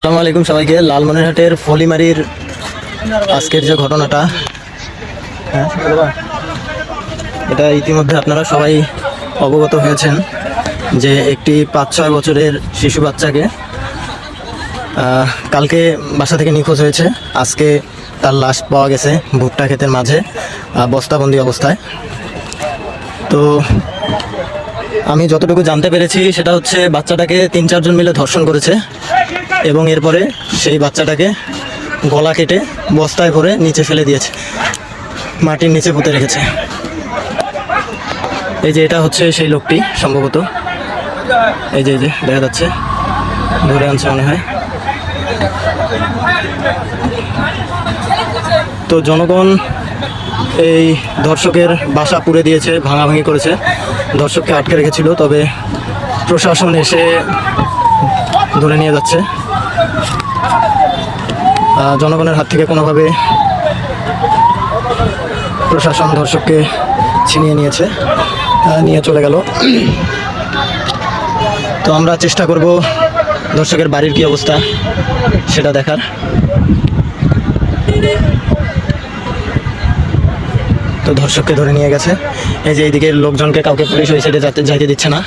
আসসালামু আলাইকুম সবাইকে। লালমনিরহাটের ফলিমারির আজকের যে ঘটনাটা, এটা ইতিমধ্যে আপনারা সবাই অবগত হয়েছেন যে একটি 5-6 বছরের শিশু বাচ্চাকে কালকে বাসা থেকে নিখোঁজ হয়েছে। আজকে তার লাশ পাওয়া গেছে ভুট্টা ক্ষেতের মাঝে বস্তাবন্দি অবস্থায়। তো আমি যতটুকু জানতে পেরেছি সেটা হচ্ছে বাচ্চাটাকে 3-4 জন মিলে ধর্ষণ করেছে এবং এরপরে সেই বাচ্চাটাকে গলা কেটে বস্তায় ভরে নিচে ফেলে দিয়েছে, মাটির নিচে পুঁতে রেখেছে। এই যে এটা হচ্ছে সেই লোকটি, সম্ভবত এই যে দেখা যাচ্ছে, ধরে আনছে মনে হয়। তো জনগণ এই ধর্ষকের বাসা পুড়ে দিয়েছে, ভাঙাভাঙি করেছে, ধর্ষককে আটকে রেখেছিল। তবে প্রশাসন এসে ধরে নিয়ে যাচ্ছে। জনগণের হাত থেকে কোনোভাবে প্রশাসন ধর্ষককে ছিনিয়ে নিয়ে চলে গেল। তো আমরা চেষ্টা করব ধর্ষকের বাড়ির কি অবস্থা সেটা দেখার। তো ধর্ষককে ধরে নিয়ে গেছে। এই যে এইদিকে লোকজনকে কাউকে পুলিশ ওই সাইডে যাইতে দিচ্ছে না।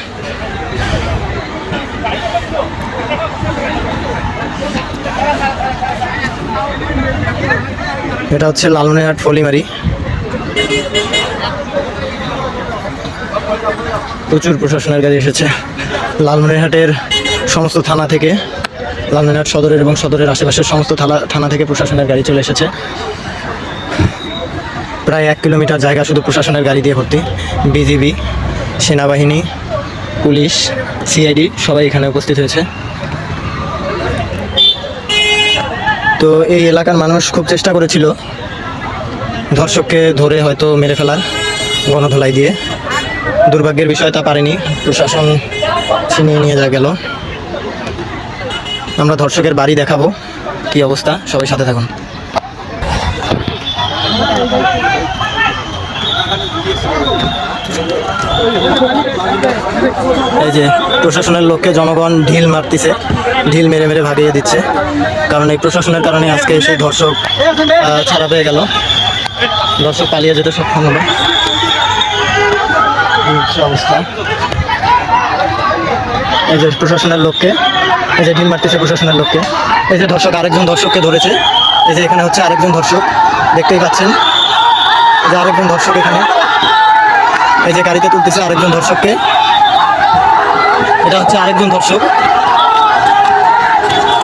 এটা হচ্ছে লালমনিরহাট ফলিমারি। প্রচুর প্রশাসনের গাড়ি এসেছে লালমনিরহাটের সমস্ত থানা থেকে, লালমনিরহাট সদরের এবং সদরের আশেপাশের সমস্ত থানা থেকে প্রশাসনের গাড়ি চলে এসেছে। প্রায় 1 কিলোমিটার জায়গা শুধু প্রশাসনের গাড়ি দিয়ে ভর্তি। বিজিবি, সেনাবাহিনী, পুলিশ, সিআইডি সবাই এখানে উপস্থিত হয়েছে। তো এই এলাকার মানুষ খুব চেষ্টা করেছিল ধর্ষককে ধরে হয়তো মেরে ফেলার, গণধোলাই দিয়ে। দুর্ভাগ্যের বিষয় তা পারেনি, প্রশাসন ছিনিয়ে নিয়ে গেল। আমরা ধর্ষকের বাড়ি দেখাবো কি অবস্থা, সবাই সাথে থাকুন। এই যে প্রশাসনের লোককে জনগণ ঢিল মারতেছে, ঢিল মেরে মেরে ভাগিয়ে দিচ্ছে। কারণ এই প্রশাসনের কারণে আজকে সেই ধর্ষক ছাড়া পেয়ে গেল, ধর্ষক পালিয়ে যেতে সক্ষম হলো। অবস্থা এই যে প্রশাসনের লোককে, এই যে ঢিল মারতেছে প্রশাসনের লোককে। এই যে ধর্ষক আরেকজন ধর্ষককে ধরেছে। এই যে এখানে হচ্ছে আরেকজন ধর্ষক, দেখতেই পাচ্ছেন। এই যে আরেকজন ধর্ষক এখানে, এই যে গাড়িতে তুলতেছে আরেকজন ধর্ষককে। এটা হচ্ছে আরেকজন ধর্ষক।